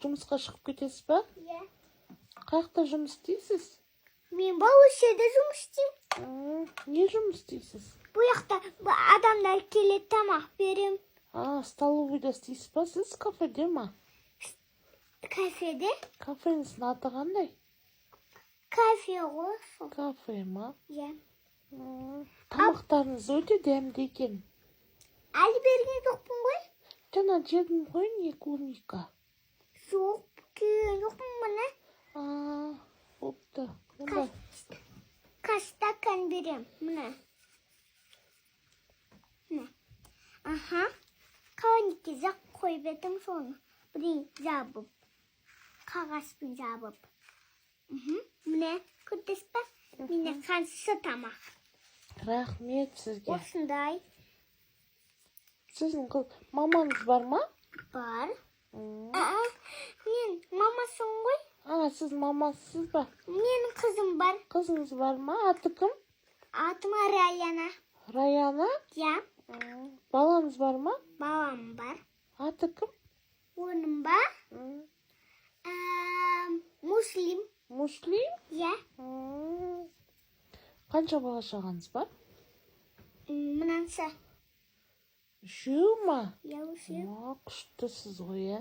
жұмысқа шығып кетесіз ба? Иә. Қаяқта жұмыс істейсіз? Мен баушеде жұмыс істеймін. Не жұмыс істейсіз? Бұл жақта адамдар келеді, тамақ берем. Столовыйда істейсіз ба? Сіз кафеде ма? Кафеде? Кафенің аты қандай? Кафе ғой. Кафе ма? Иә. Тамақтарыңыз өте дәмді екен. Әлі берген жоқпын ғой? Жаңа жедім ғой, не клубника? Жоқ, күйген жоқпын мұны. Бопты. Кастакан берем, мұны. Қауаникке зақ қойып едім соны. Бірін жабып. Қағаспен жабып. Міне, көрдіңіз бе? Міне қаншысы тамақ. Рахмет сізге. Осындай. Сіздің мамаңыз бар ма? Бар. Мен мамасын ғой. Сіз мамасыз ба? Менің қызым бар. Қызыңыз бар ма? Аты кім? Атыма Раяна. Раяна? Иә. Балаңыз бар ма? Балам бар. Аты кім? Оның ба? Муслим. Муслим? Иә. Қанша бала шағаңыз бар? Мынанса. Үшеу ма? Иә, үшеу. Күштісіз ғой, иә?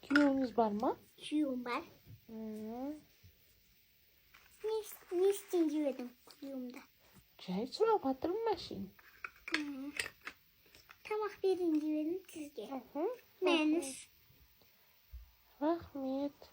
Күйеуіңіз бар ма? Күйеуім бар. Не істейін деп едім күйеуімді? Жай сұрап жатырмын мәшін. Тамақ берейін деп едім сізге. Мәніс. Рахмет.